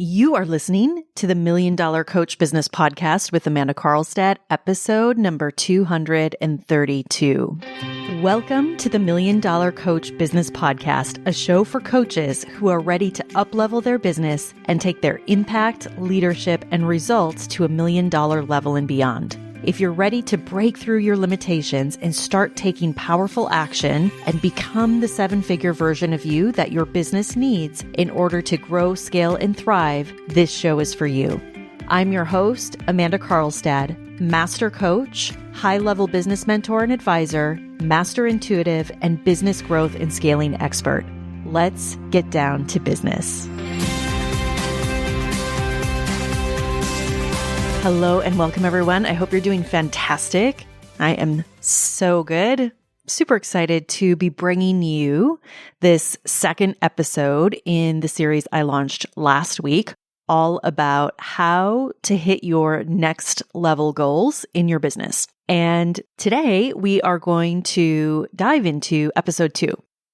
You are listening to the Million Dollar Coach Business Podcast with Amanda Karlstad, episode number 232. Welcome to the Million Dollar Coach Business Podcast, a show for coaches who are ready to up-level their business and take their impact, leadership, and results to $1 million level and beyond. If you're ready to break through your limitations and start taking powerful action and become the seven-figure version of you that your business needs in order to grow, scale, and thrive, this show is for you. I'm your host, Amanda Karlstad, master coach, high-level business mentor and advisor, master intuitive, and business growth and scaling expert. Let's get down to business. Hello and welcome, everyone. I hope you're doing fantastic. I am so good. Super excited to be bringing you this second episode in the series I launched last week, all about how to hit your next level goals in your business. And today we are going to dive into episode 2.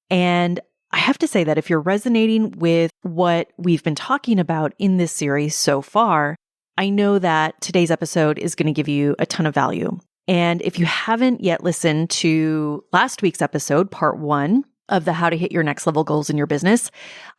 And I have to say that if you're resonating with what we've been talking about in this series so far, I know that today's episode is going to give you a ton of value. And if you haven't yet listened to last week's episode, part 1 of the How to Hit Your Next Level Goals in Your Business,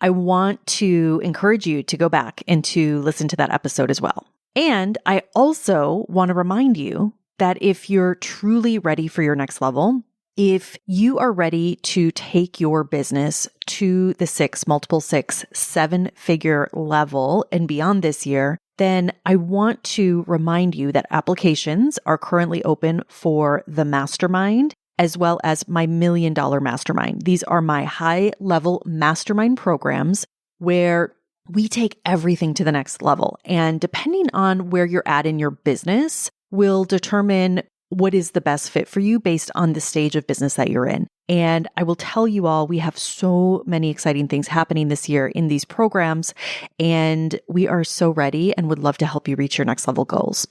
I want to encourage you to go back and to listen to that episode as well. And I also want to remind you that if you're truly ready for your next level, if you are ready to take your business to the 7-figure level and beyond this year, then I want to remind you that applications are currently open for the mastermind as well as my $1 million mastermind. These are my high-level mastermind programs where we take everything to the next level. And depending on where you're at in your business will determine what is the best fit for you based on the stage of business that you're in. And I will tell you all, we have so many exciting things happening this year in these programs, and we are so ready and would love to help you reach your next level goals.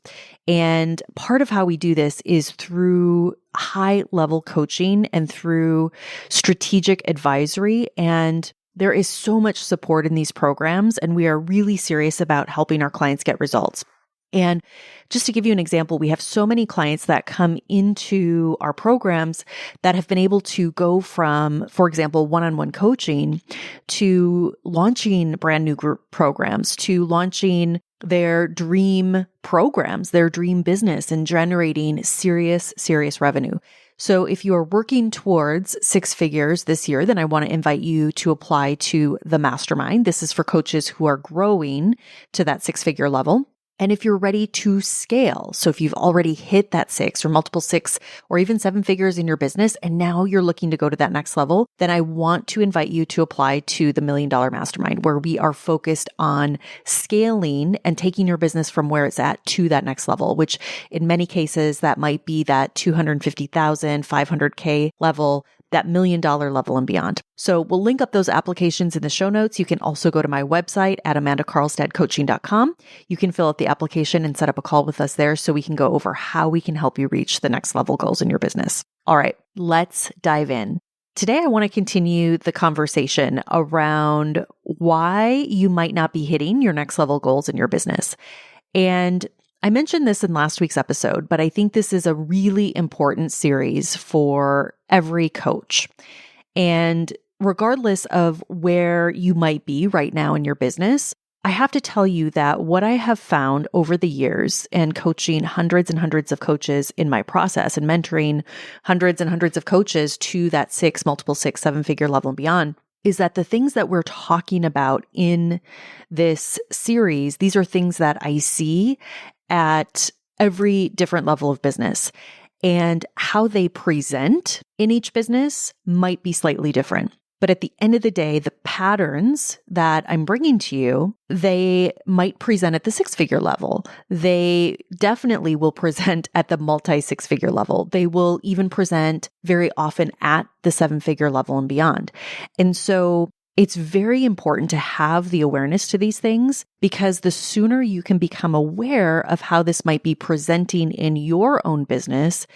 And part of how we do this is through high level coaching and through strategic advisory. And there is so much support in these programs, and we are really serious about helping our clients get results. And just to give you an example, we have so many clients that come into our programs that have been able to go from, for example, one-on-one coaching to launching brand new group programs, to launching their dream programs, their dream business, and generating serious revenue. So if you are working towards 6 figures this year, then I want to invite you to apply to the mastermind. This is for coaches who are growing to that 6-figure level. And if you're ready to scale, so if you've already hit that 6 or multiple 6 or even 7 figures in your business, and now you're looking to go to that next level, then I want to invite you to apply to the $1 Million Mastermind, where we are focused on scaling and taking your business from where it's at to that next level, which in many cases, that might be that $250,000, $500K level, that $1 million level and beyond. So we'll link up those applications in the show notes. You can also go to my website at amandakarlstadcoaching.com. You can fill out the application and set up a call with us there so we can go over how we can help you reach the next level goals in your business. All right, let's dive in. Today, I want to continue the conversation around why you might not be hitting your next level goals in your business. And I mentioned this in last week's episode, but I think this is a really important series for every coach. And regardless of where you might be right now in your business, I have to tell you that what I have found over the years and coaching hundreds and hundreds of coaches in my process and mentoring hundreds and hundreds of coaches to that 7-figure level and beyond is that the things that we're talking about in this series, these are things that I see at every different level of business, and how they present in each business might be slightly different. But at the end of the day, the patterns that I'm bringing to you, they might present at the 6-figure level. They definitely will present at the multi-6-figure level. They will even present very often at the 7-figure level and beyond. And so it's very important to have the awareness to these things, because the sooner you can become aware of how this might be presenting in your own business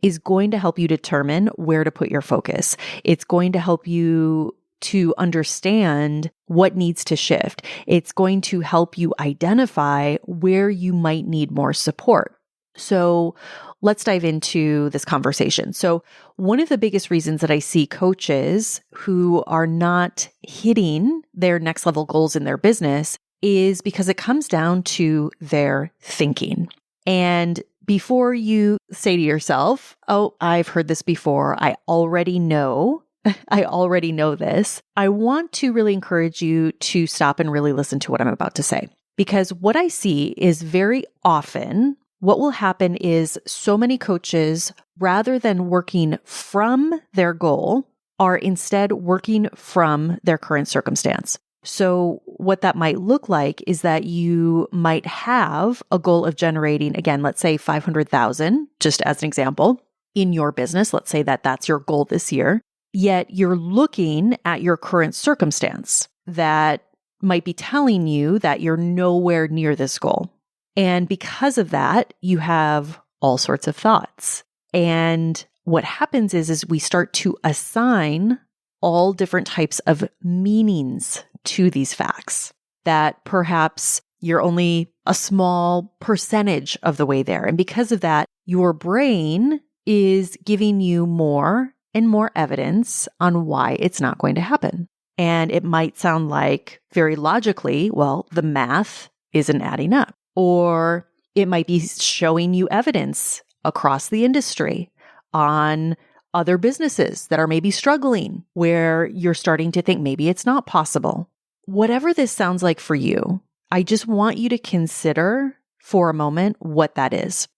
is going to help you determine where to put your focus. It's going to help you to understand what needs to shift. It's going to help you identify where you might need more support. So let's dive into this conversation. So one of the biggest reasons that I see coaches who are not hitting their next level goals in their business is because it comes down to their thinking. And before you say to yourself, oh, I've heard this before, I already know this, I want to really encourage you to stop and really listen to what I'm about to say. Because what I see is very often what will happen is so many coaches, rather than working from their goal, are instead working from their current circumstance. So what that might look like is that you might have a goal of generating, again, let's say 500,000, just as an example, in your business. Let's say that that's your goal this year. Yet you're looking at your current circumstance that might be telling you that you're nowhere near this goal. And because of that, you have all sorts of thoughts. And what happens is we start to assign all different types of meanings to these facts, that perhaps you're only a small percentage of the way there. And because of that, your brain is giving you more and more evidence on why it's not going to happen. And it might sound like very logically, well, the math isn't adding up. Or it might be showing you evidence across the industry on other businesses that are maybe struggling, where you're starting to think maybe it's not possible. Whatever this sounds like for you, I just want you to consider for a moment what that is.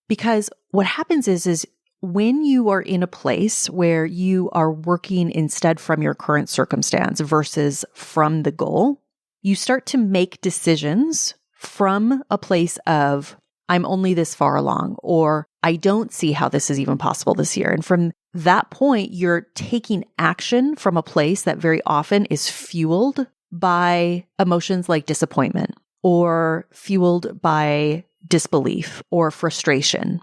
Because what happens is when you are in a place where you are working instead from your current circumstance versus from the goal, you start to make decisions from a place of, I'm only this far along, or I don't see how this is even possible this year. And from that point, you're taking action from a place that very often is fueled by emotions like disappointment, or fueled by disbelief or frustration.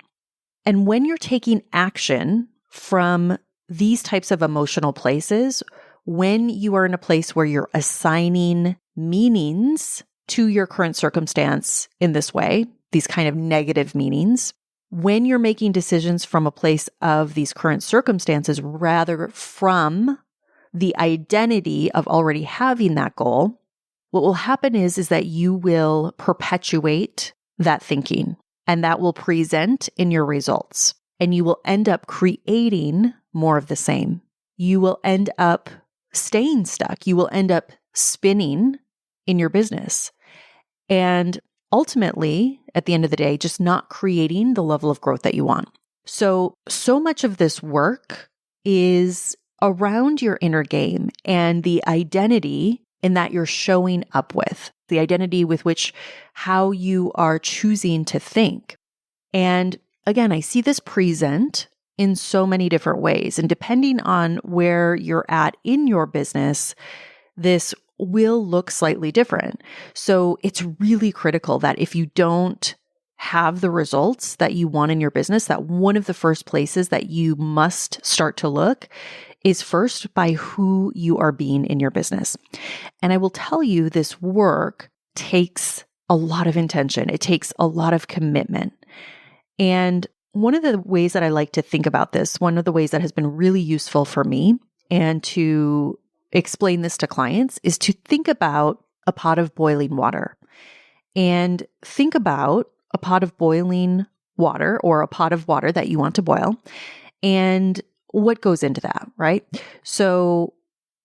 And when you're taking action from these types of emotional places, when you are in a place where you're assigning meanings to your current circumstance in this way, these kind of negative meanings, when you're making decisions from a place of these current circumstances rather from the identity of already having that goal, what will happen is that you will perpetuate that thinking, and that will present in your results. And you will end up creating more of the same. You will end up staying stuck. You will end up spinning in your business. And ultimately, at the end of the day, just not creating the level of growth that you want. So much of this work is around your inner game and the identity in that you're showing up with, the identity with which how you are choosing to think. And again, I see this present in so many different ways. And depending on where you're at in your business, this will look slightly different. So it's really critical that if you don't have the results that you want in your business, that one of the first places that you must start to look is first by who you are being in your business. And I will tell you, this work takes a lot of intention. It takes a lot of commitment. And one of the ways that I like to think about this, one of the ways that has been really useful for me and to explain this to clients, is to think about a pot of boiling water. And think about a pot of boiling water, or a pot of water that you want to boil, and what goes into that, right? So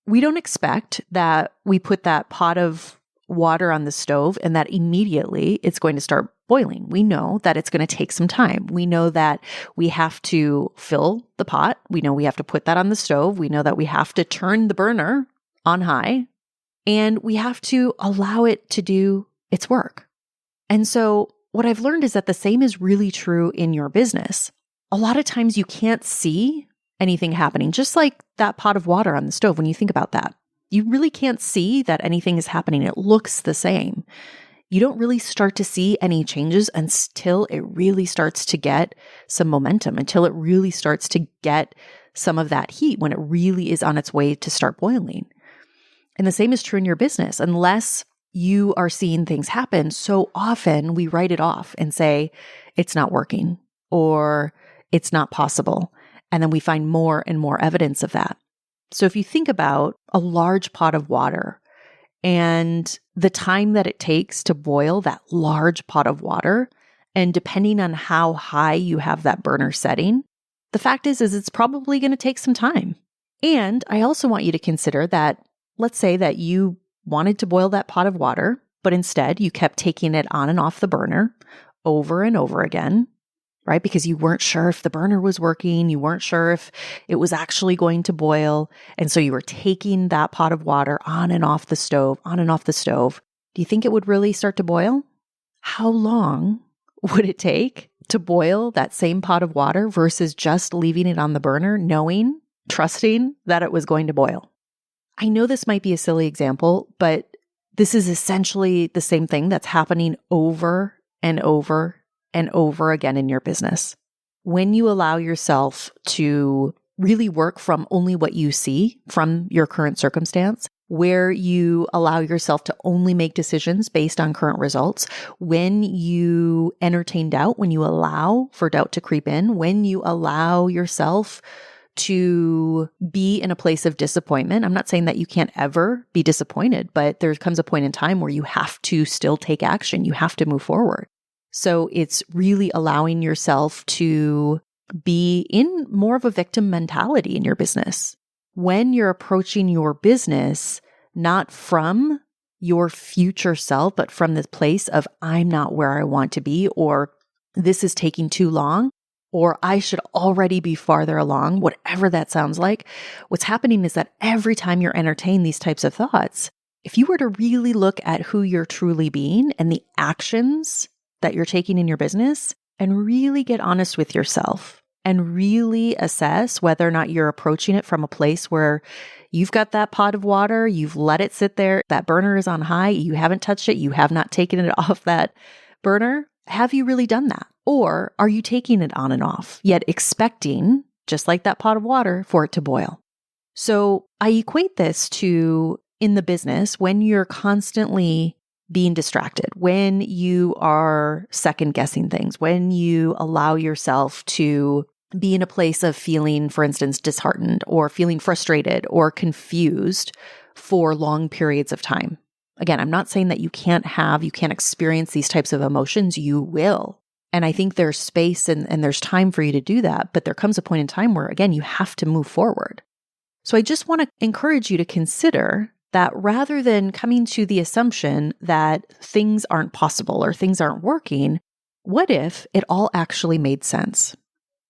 we don't expect that we put that pot of water on the stove and that immediately it's going to start boiling. We know that it's going to take some time. We know that we have to fill the pot. We know we have to put that on the stove. We know that we have to turn the burner on high, and we have to allow it to do its work. And so what I've learned is that the same is really true in your business. A lot of times you can't see anything happening, just like that pot of water on the stove. When you think about that, you really can't see that anything is happening. It looks the same. You don't really start to see any changes until it really starts to get some momentum, until it really starts to get some of that heat, when it really is on its way to start boiling. And the same is true in your business. Unless you are seeing things happen, so often we write it off and say, it's not working or it's not possible. And then we find more and more evidence of that. So if you think about a large pot of water and the time that it takes to boil that large pot of water, and depending on how high you have that burner setting, the fact is it's probably going to take some time. And I also want you to consider that, let's say that you wanted to boil that pot of water, but instead you kept taking it on and off the burner over and over again, right? Because you weren't sure if the burner was working. You weren't sure if it was actually going to boil. And so you were taking that pot of water on and off the stove, on and off the stove. Do you think it would really start to boil? How long would it take to boil that same pot of water versus just leaving it on the burner, knowing, trusting that it was going to boil? I know this might be a silly example, but this is essentially the same thing that's happening over and over and over again in your business. When you allow yourself to really work from only what you see from your current circumstance, where you allow yourself to only make decisions based on current results, when you entertain doubt, when you allow for doubt to creep in, when you allow yourself to be in a place of disappointment. I'm not saying that you can't ever be disappointed, but there comes a point in time where you have to still take action. You have to move forward. So it's really allowing yourself to be in more of a victim mentality in your business. When you're approaching your business, not from your future self, but from this place of, I'm not where I want to be, or this is taking too long, or I should already be farther along, whatever that sounds like. What's happening is that every time you're entertaining these types of thoughts, if you were to really look at who you're truly being and the actions that you're taking in your business, and really get honest with yourself and really assess whether or not you're approaching it from a place where you've got that pot of water, you've let it sit there, that burner is on high, you haven't touched it, you have not taken it off that burner. Have you really done that? Or are you taking it on and off, yet expecting, just like that pot of water, for it to boil? So I equate this to in the business when you're constantly being distracted, when you are second guessing things, when you allow yourself to be in a place of feeling, for instance, disheartened or feeling frustrated or confused for long periods of time. Again, I'm not saying that you can't experience these types of emotions. You will. And I think there's space and there's time for you to do that. But there comes a point in time where, again, you have to move forward. So I just want to encourage you to consider that rather than coming to the assumption that things aren't possible or things aren't working, what if it all actually made sense?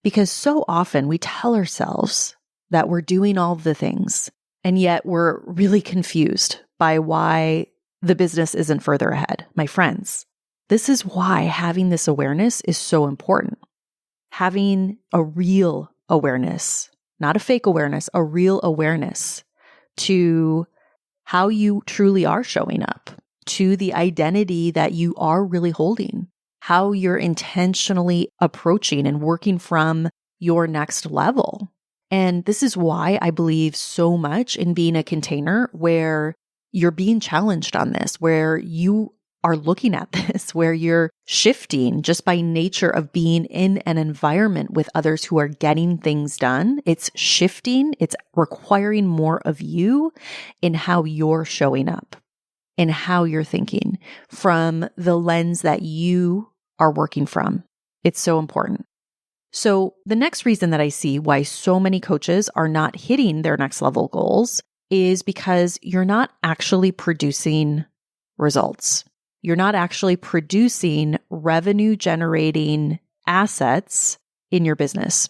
Because so often we tell ourselves that we're doing all the things, and yet we're really confused by why the business isn't further ahead. My friends, this is why having this awareness is so important. Having a real awareness, not a fake awareness, a real awareness to how you truly are showing up, to the identity that you are really holding, how you're intentionally approaching and working from your next level. And this is why I believe so much in being a container where you're being challenged on this, where you are looking at this, where you're shifting just by nature of being in an environment with others who are getting things done. It's shifting. It's requiring more of you in how you're showing up, in how you're thinking, from the lens that you are working from. It's so important. So the next reason that I see why so many coaches are not hitting their next level goals is because you're not actually producing results. You're not actually producing revenue generating assets in your business.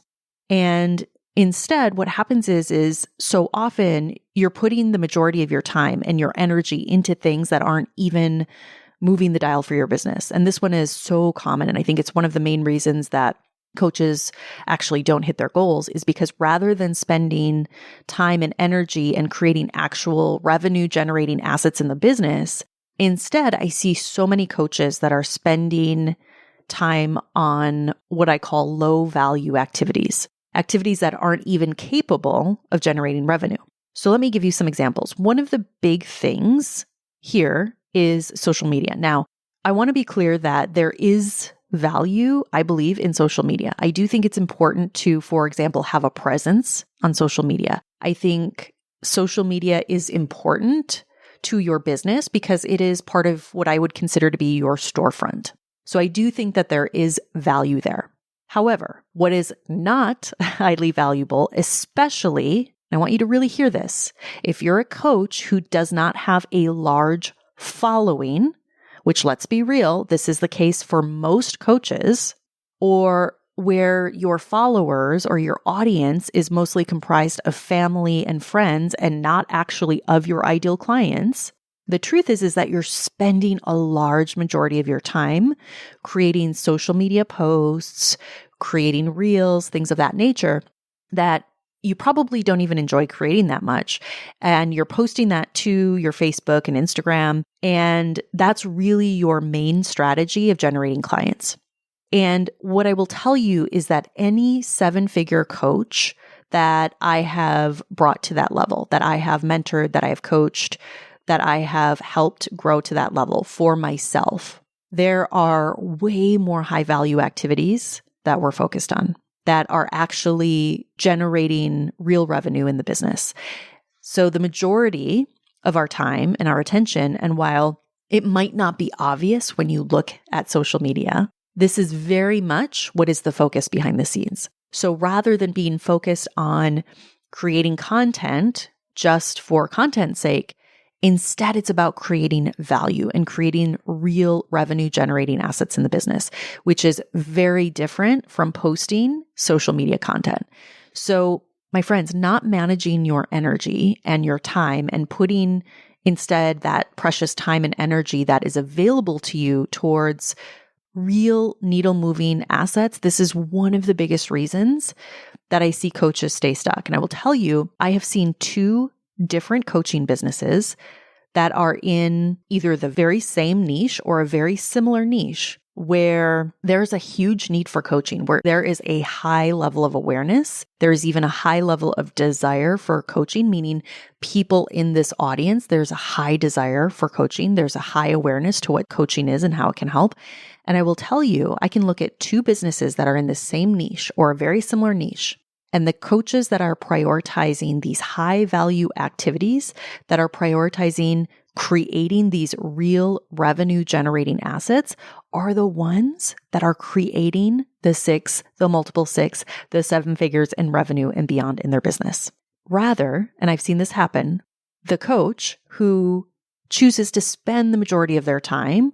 And instead, what happens is so often you're putting the majority of your time and your energy into things that aren't even moving the dial for your business. And this one is so common. And I think it's one of the main reasons that coaches actually don't hit their goals is because rather than spending time and energy and creating actual revenue generating assets in the business, instead, I see so many coaches that are spending time on what I call low value activities that aren't even capable of generating revenue. So let me give you some examples. One of the big things here is social media. Now, I want to be clear that there is value, I believe, in social media. I do think it's important to, for example, have a presence on social media. I think social media is important to your business because it is part of what I would consider to be your storefront. So I do think that there is value there. However, what is not highly valuable, especially, and I want you to really hear this, if you're a coach who does not have a large following, which let's be real, this is the case for most coaches, or where your followers or your audience is mostly comprised of family and friends and not actually of your ideal clients, the truth is that you're spending a large majority of your time creating social media posts, creating reels, things of that nature that you probably don't even enjoy creating that much. And you're posting that to your Facebook and Instagram. And that's really your main strategy of generating clients. And what I will tell you is that any 7-figure coach that I have brought to that level, that I have mentored, that I have coached, that I have helped grow to that level for myself, there are way more high value activities that we're focused on that are actually generating real revenue in the business. So the majority of our time and our attention, and while it might not be obvious when you look at social media, this is very much what is the focus behind the scenes. So rather than being focused on creating content just for content's sake, instead, it's about creating value and creating real revenue generating assets in the business, which is very different from posting social media content. So, my friends, not managing your energy and your time and putting instead that precious time and energy that is available to you towards real needle moving assets. This is one of the biggest reasons that I see coaches stay stuck. And I will tell you, I have seen 2 different coaching businesses that are in either the very same niche or a very similar niche where there's a huge need for coaching, where there is a high level of awareness. There's even a high level of desire for coaching, meaning people in this audience, there's a high desire for coaching. There's a high awareness to what coaching is and how it can help. And I will tell you, I can look at 2 businesses that are in the same niche or a very similar niche. And the coaches that are prioritizing these high value activities, that are prioritizing creating these real revenue generating assets, are the ones that are creating the multiple 6, the 7 figures in revenue and beyond in their business. Rather, and I've seen this happen, the coach who chooses to spend the majority of their time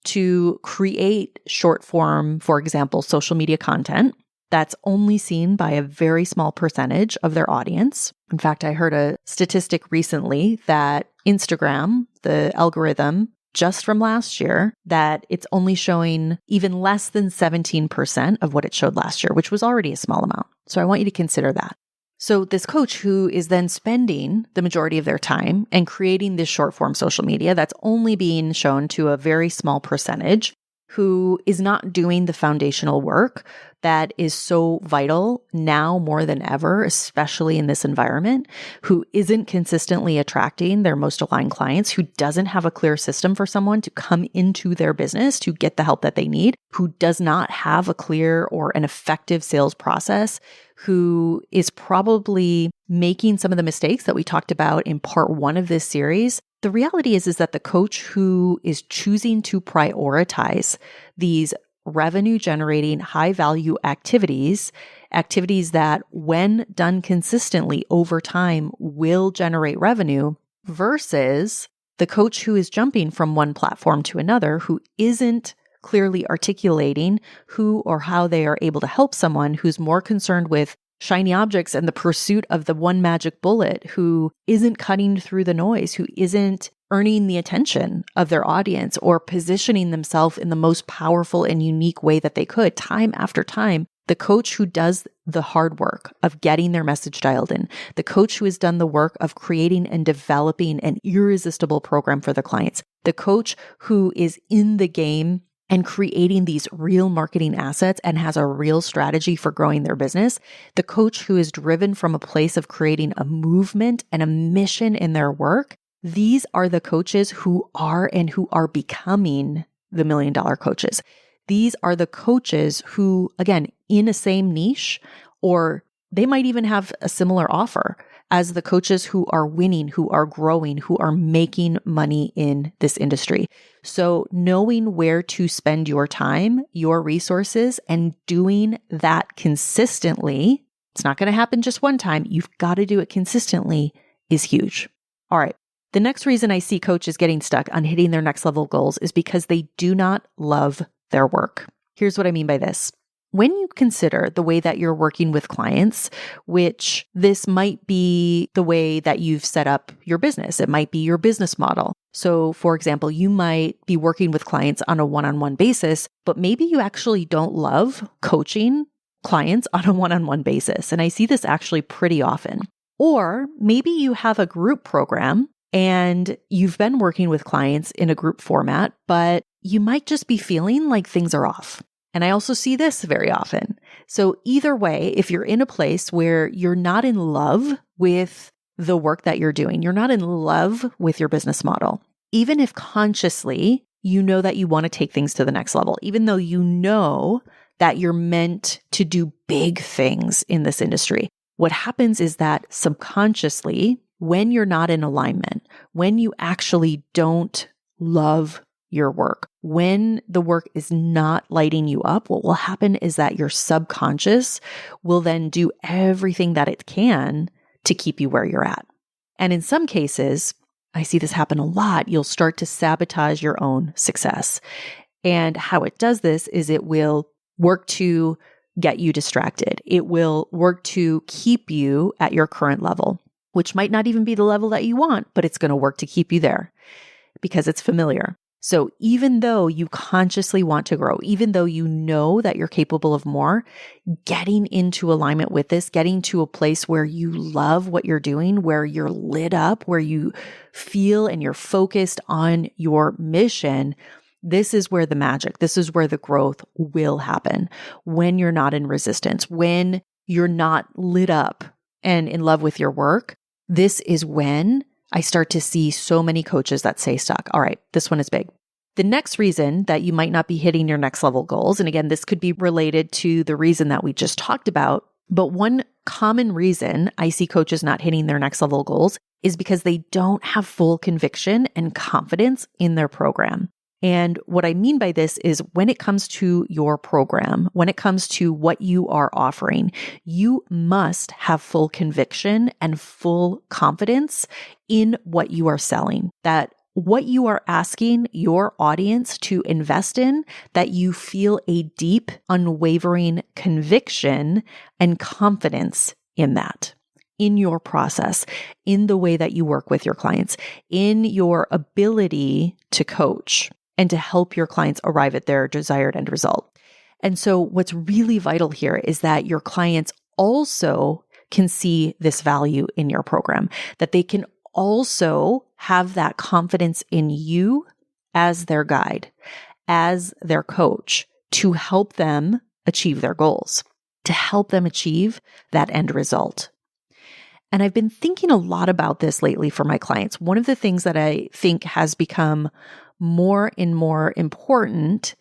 to create short form, for example, social media content, that's only seen by a very small percentage of their audience. In fact, I heard a statistic recently that Instagram, the algorithm, just from last year, that it's only showing even less than 17% of what it showed last year, which was already a small amount. So I want you to consider that. So this coach who is then spending the majority of their time and creating this short form social media that's only being shown to a very small percentage, who is not doing the foundational work that is so vital now more than ever, especially in this environment, who isn't consistently attracting their most aligned clients, who doesn't have a clear system for someone to come into their business to get the help that they need, who does not have a clear or an effective sales process, who is probably making some of the mistakes that we talked about in part 1 of this series. The reality is that the coach who is choosing to prioritize these revenue generating high value activities that when done consistently over time will generate revenue, versus the coach who is jumping from one platform to another, who isn't clearly articulating who or how they are able to help someone, who's more concerned with shiny objects and the pursuit of the one magic bullet, who isn't cutting through the noise, who isn't earning the attention of their audience or positioning themselves in the most powerful and unique way that they could time after time. The coach who does the hard work of getting their message dialed in, the coach who has done the work of creating and developing an irresistible program for the clients, the coach who is in the game and creating these real marketing assets and has a real strategy for growing their business, the coach who is driven from a place of creating a movement and a mission in their work, these are the coaches who are and who are becoming the $1 million coaches. These are the coaches who, again, in a same niche, or they might even have a similar offer as the coaches who are winning, who are growing, who are making money in this industry. So knowing where to spend your time, your resources, and doing that consistently, it's not going to happen just one time. You've got to do it consistently, is huge. All right. The next reason I see coaches getting stuck on hitting their next level goals is because they do not love their work. Here's what I mean by this. When you consider the way that you're working with clients, which this might be the way that you've set up your business, it might be your business model. So for example, you might be working with clients on a one-on-one basis, but maybe you actually don't love coaching clients on a one-on-one basis. And I see this actually pretty often. Or maybe you have a group program and you've been working with clients in a group format, but you might just be feeling like things are off. And I also see this very often. So either way, if you're in a place where you're not in love with the work that you're doing, you're not in love with your business model, even if consciously you know that you want to take things to the next level, even though you know that you're meant to do big things in this industry, what happens is that subconsciously, when you're not in alignment, when you actually don't love your work, when the work is not lighting you up, what will happen is that your subconscious will then do everything that it can to keep you where you're at. And in some cases, I see this happen a lot, you'll start to sabotage your own success. And how it does this is it will work to get you distracted. It will work to keep you at your current level, which might not even be the level that you want, but it's going to work to keep you there because it's familiar. So even though you consciously want to grow, even though you know that you're capable of more, getting into alignment with this, getting to a place where you love what you're doing, where you're lit up, where you feel and you're focused on your mission, this is where the magic, this is where the growth will happen. When you're not in resistance, when you're not lit up and in love with your work, this is when I start to see so many coaches that say stuck. All right, this one is big. The next reason that you might not be hitting your next level goals, and again, this could be related to the reason that we just talked about, but one common reason I see coaches not hitting their next level goals is because they don't have full conviction and confidence in their program. And what I mean by this is when it comes to your program, when it comes to what you are offering, you must have full conviction and full confidence in what you are selling, that what you are asking your audience to invest in, that you feel a deep, unwavering conviction and confidence in that, in your process, in the way that you work with your clients, in your ability to coach and to help your clients arrive at their desired end result. And so what's really vital here is that your clients also can see this value in your program, that they can also have that confidence in you as their guide, as their coach, to help them achieve their goals, to help them achieve that end result. And I've been thinking a lot about this lately for my clients. One of the things that I think has become more and more important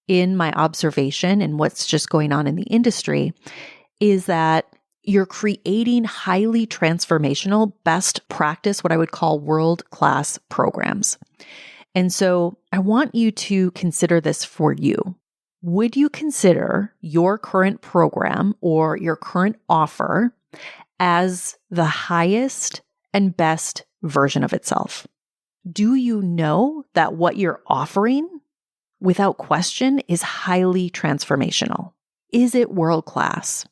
in my observation and what's just going on in the industry is that you're creating highly transformational, best practice, what I would call world-class programs. And so I want you to consider this for you. Would you consider your current program or your current offer as the highest and best version of itself? Do you know that what you're offering, without question, is highly transformational? Is it world-class?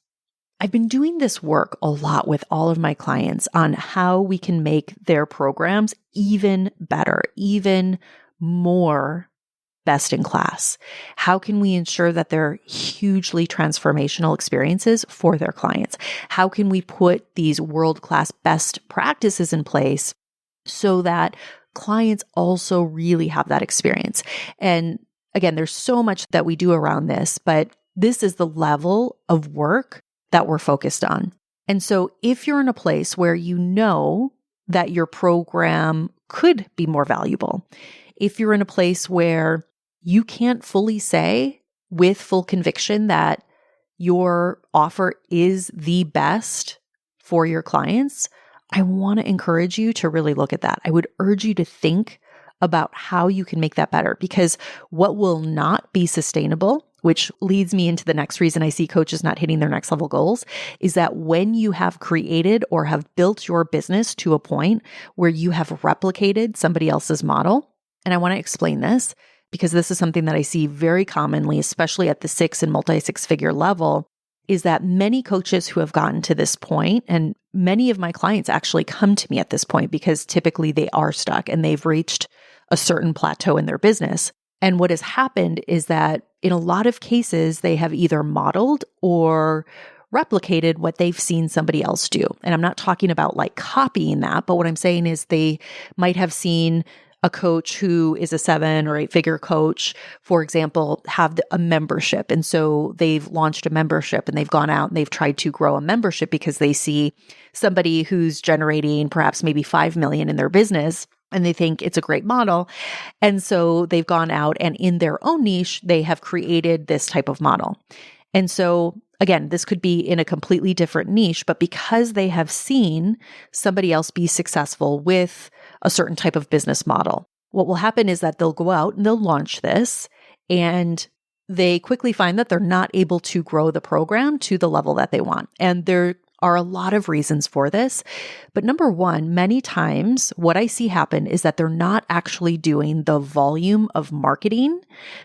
I've been doing this work a lot with all of my clients on how we can make their programs even better, even more best in class. How can we ensure that they're hugely transformational experiences for their clients? How can we put these world-class best practices in place so that clients also really have that experience? And again, there's so much that we do around this, but this is the level of work that we're focused on. And so if you're in a place where you know that your program could be more valuable, if you're in a place where you can't fully say with full conviction that your offer is the best for your clients, I want to encourage you to really look at that. I would urge you to think about how you can make that better, because what will not be sustainable, which leads me into the next reason I see coaches not hitting their next level goals, is that when you have created or have built your business to a point where you have replicated somebody else's model, and I want to explain this because this is something that I see very commonly, especially at the 6 and multi-6-figure level, is that many coaches who have gotten to this point, and many of my clients actually come to me at this point because typically they are stuck and they've reached a certain plateau in their business. And what has happened is that in a lot of cases, they have either modeled or replicated what they've seen somebody else do. And I'm not talking about like copying that, but what I'm saying is they might have seen a coach who is a 7 or 8-figure coach, for example, have a membership. And so they've launched a membership and they've gone out and they've tried to grow a membership because they see somebody who's generating perhaps maybe 5 million in their business and they think it's a great model. And so they've gone out and in their own niche, they have created this type of model. And so again, this could be in a completely different niche, but because they have seen somebody else be successful with a certain type of business model, what will happen is that they'll go out and they'll launch this and they quickly find that they're not able to grow the program to the level that they want. And there are a lot of reasons for this. But number one, many times what I see happen is that they're not actually doing the volume of marketing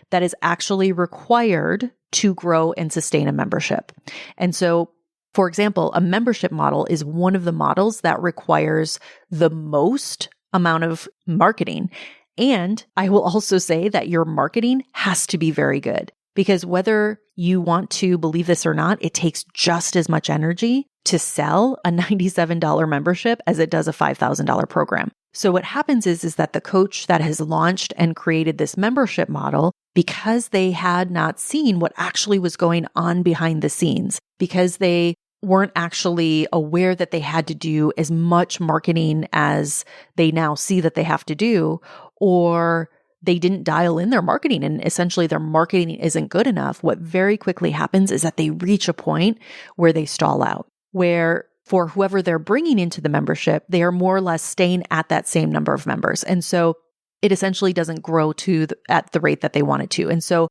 that is actually required to grow and sustain a membership. And so, for example, a membership model is one of the models that requires the most amount of marketing. And I will also say that your marketing has to be very good, because whether you want to believe this or not, it takes just as much energy to sell a $97 membership as it does a $5,000 program. So what happens is that the coach that has launched and created this membership model, because they had not seen what actually was going on behind the scenes, because they weren't actually aware that they had to do as much marketing as they now see that they have to do, or they didn't dial in their marketing and essentially their marketing isn't good enough, what very quickly happens is that they reach a point where they stall out, where for whoever they're bringing into the membership, they are more or less staying at that same number of members. And so it essentially doesn't grow at the rate that they want it to. And so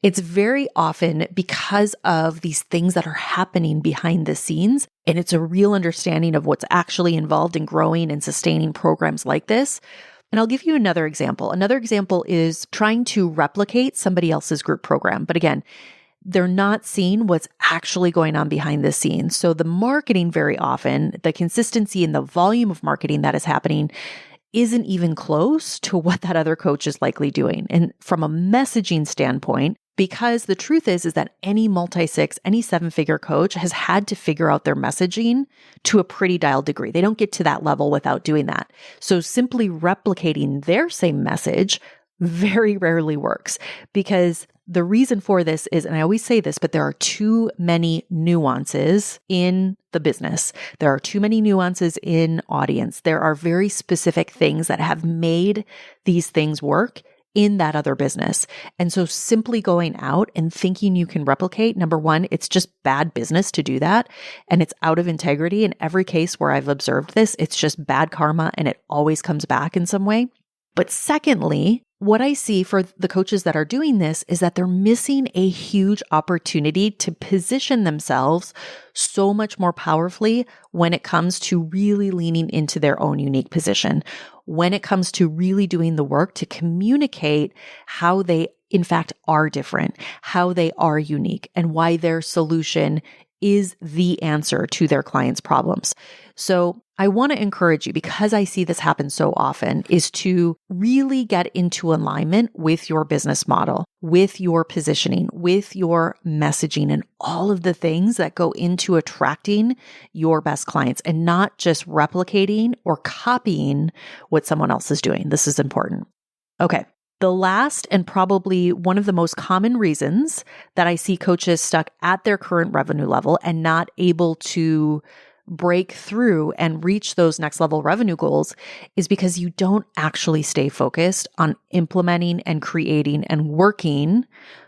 it's very often because of these things that are happening behind the scenes, and it's a real understanding of what's actually involved in growing and sustaining programs like this. And I'll give you another example. Another example is trying to replicate somebody else's group program. But again, they're not seeing what's actually going on behind the scenes. So the marketing very often, the consistency and the volume of marketing that is happening isn't even close to what that other coach is likely doing. And from a messaging standpoint, because the truth is that any multi-6, any 7-figure coach has had to figure out their messaging to a pretty dialed degree. They don't get to that level without doing that. So simply replicating their same message very rarely works, because the reason for this is, and I always say this, but there are too many nuances in the business. There are too many nuances in audience. There are very specific things that have made these things work in that other business. And so simply going out and thinking you can replicate, number one, it's just bad business to do that. And it's out of integrity. In every case where I've observed this, it's just bad karma and it always comes back in some way. But secondly, what I see for the coaches that are doing this is that they're missing a huge opportunity to position themselves so much more powerfully when it comes to really leaning into their own unique position, when it comes to really doing the work to communicate how they, in fact, are different, how they are unique, and why their solution is the answer to their clients' problems. So I want to encourage you, because I see this happen so often, is to really get into alignment with your business model, with your positioning, with your messaging, and all of the things that go into attracting your best clients, and not just replicating or copying what someone else is doing. This is important. Okay. The last and probably one of the most common reasons that I see coaches stuck at their current revenue level and not able to break through and reach those next level revenue goals is because you don't actually stay focused on implementing and creating and working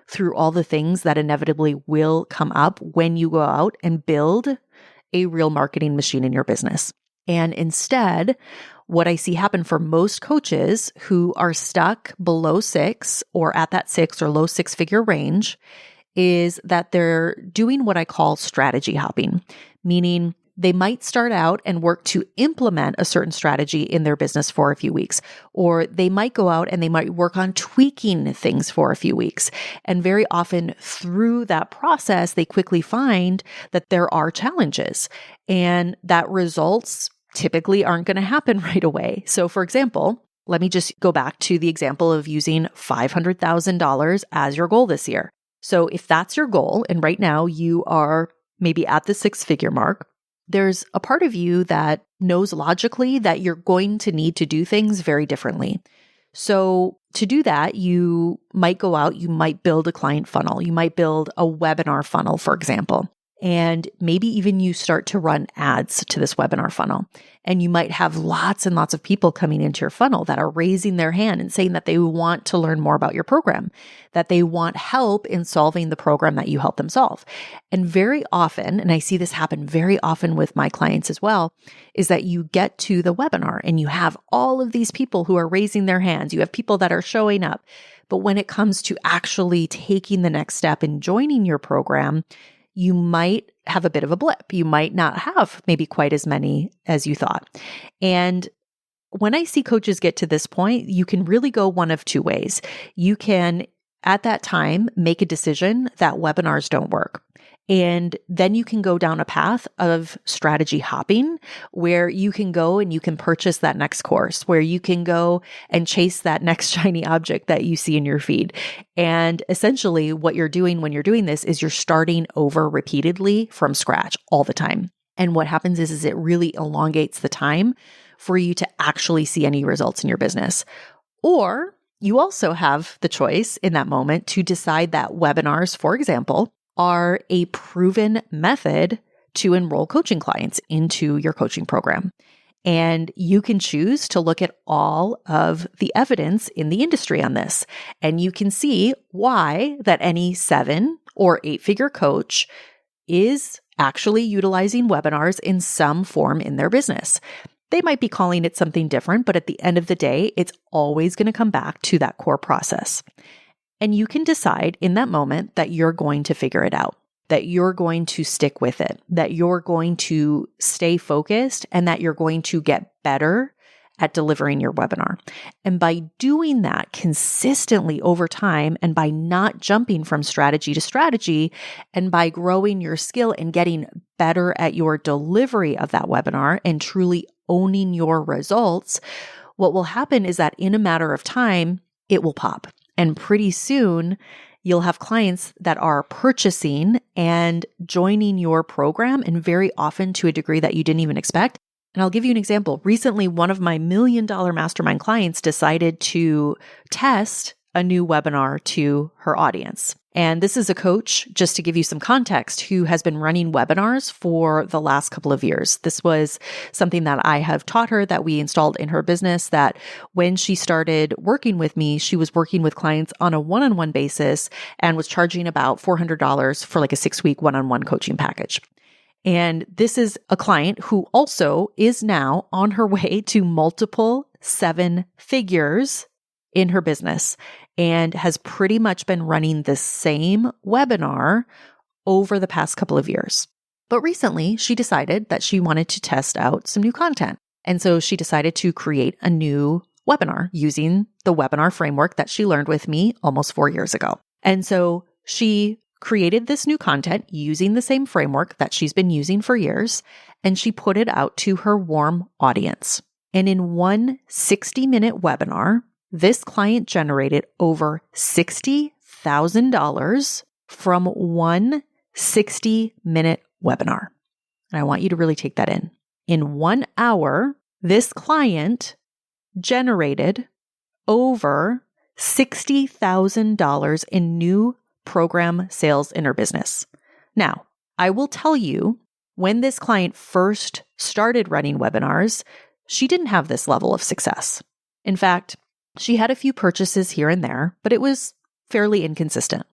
through all the things that inevitably will come up when you go out and build a real marketing machine in your business. And instead, what I see happen for most coaches who are stuck below 6 or at that 6 or low 6-figure range is that they're doing what I call strategy hopping, meaning they might start out and work to implement a certain strategy in their business for a few weeks, or they might go out and they might work on tweaking things for a few weeks. And very often through that process, they quickly find that there are challenges and that results typically aren't going to happen right away. So for example, let me just go back to the example of using $500,000 as your goal this year. So if that's your goal, and right now you are maybe at the 6-figure mark, there's a part of you that knows logically that you're going to need to do things very differently. So to do that, you might go out, you might build a client funnel, you might build a webinar funnel, for example. And maybe even you start to run ads to this webinar funnel. And you might have lots and lots of people coming into your funnel that are raising their hand and saying that they want to learn more about your program, that they want help in solving the program that you help them solve. And very often, and I see this happen very often with my clients as well, is that you get to the webinar and you have all of these people who are raising their hands. You have people that are showing up. But when it comes to actually taking the next step and joining your program, you might have a bit of a blip. You might not have maybe quite as many as you thought. And when I see coaches get to this point, you can really go one of two ways. You can, at that time, make a decision that webinars don't work. And then you can go down a path of strategy hopping where you can go and you can purchase that next course, where you can go and chase that next shiny object that you see in your feed. And essentially what you're doing when you're doing this is you're starting over repeatedly from scratch all the time. And what happens is it really elongates the time for you to actually see any results in your business. Or you also have the choice in that moment to decide that webinars, for example, are a proven method to enroll coaching clients into your coaching program. And you can choose to look at all of the evidence in the industry on this. And you can see why that any 7 or 8-figure coach is actually utilizing webinars in some form in their business. They might be calling it something different, but at the end of the day, it's always going to come back to that core process. And you can decide in that moment that you're going to figure it out, that you're going to stick with it, that you're going to stay focused, and that you're going to get better at delivering your webinar. And by doing that consistently over time, and by not jumping from strategy to strategy, and by growing your skill and getting better at your delivery of that webinar and truly owning your results, what will happen is that in a matter of time, it will pop. And pretty soon, you'll have clients that are purchasing and joining your program, and very often to a degree that you didn't even expect. And I'll give you an example. Recently, one of my $1 million mastermind clients decided to test a new webinar to her audience. And this is a coach, just to give you some context, who has been running webinars for the last couple of years. This was something that I have taught her, that we installed in her business, that when she started working with me, she was working with clients on a one-on-one basis and was charging about $400 for like a 6-week one-on-one coaching package. And this is a client who also is now on her way to multiple 7 figures in her business and has pretty much been running the same webinar over the past couple of years. But recently, she decided that she wanted to test out some new content. And so she decided to create a new webinar using the webinar framework that she learned with me almost 4 years ago. And so she created this new content using the same framework that she's been using for years, and she put it out to her warm audience. And in one 60-minute webinar, this client generated over $60,000 from one 60-minute webinar. And I want you to really take that in. In 1 hour, this client generated over $60,000 in new program sales in her business. Now, I will tell you, when this client first started running webinars, she didn't have this level of success. In fact, she had a few purchases here and there, but it was fairly inconsistent.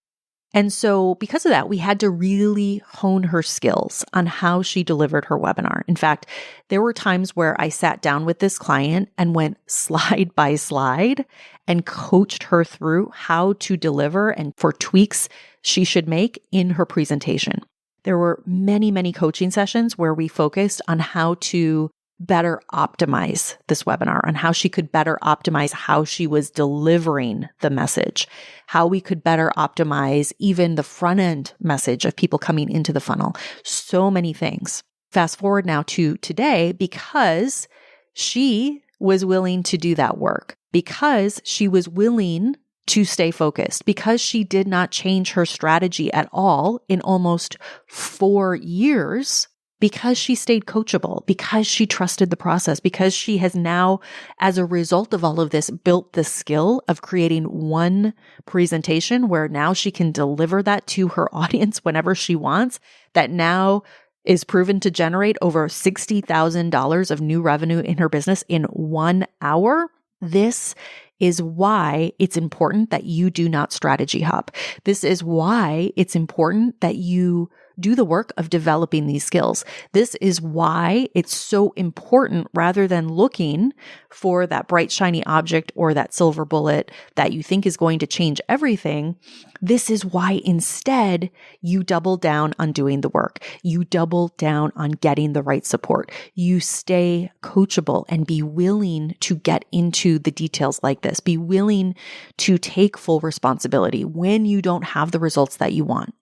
And so because of that, we had to really hone her skills on how she delivered her webinar. In fact, there were times where I sat down with this client and went slide by slide and coached her through how to deliver and for tweaks she should make in her presentation. There were many, many coaching sessions where we focused on how to better optimize this webinar, on how she could better optimize how she was delivering the message, how we could better optimize even the front end message of people coming into the funnel. So many things. Fast forward now to today, because she was willing to do that work, because she was willing to stay focused, because she did not change her strategy at all in almost 4 years, because she stayed coachable, because she trusted the process, because she has now, as a result of all of this, built the skill of creating one presentation where now she can deliver that to her audience whenever she wants, that now is proven to generate over $60,000 of new revenue in her business in 1 hour. This is why it's important that you do not strategy hop. This is why it's important that you do the work of developing these skills. This is why it's so important, rather than looking for that bright, shiny object or that silver bullet that you think is going to change everything. This is why instead you double down on doing the work. You double down on getting the right support. You stay coachable and be willing to get into the details like this. Be willing to take full responsibility when you don't have the results that you want.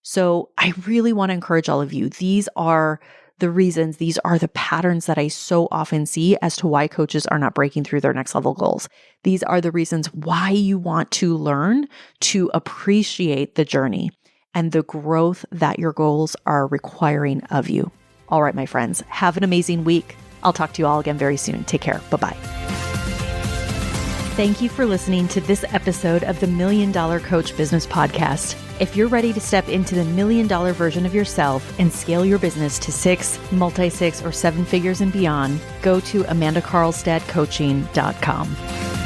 So I really want to encourage all of you. These are the reasons, these are the patterns that I so often see as to why coaches are not breaking through their next level goals. These are the reasons why you want to learn to appreciate the journey and the growth that your goals are requiring of you. All right, my friends, have an amazing week. I'll talk to you all again very soon. Take care. Bye-bye. Thank you for listening to this episode of the $1 Million Coach Business Podcast. If you're ready to step into the $1 million version of yourself and scale your business to 6, multi-6, or 7 figures and beyond, go to amandakarlstadcoaching.com.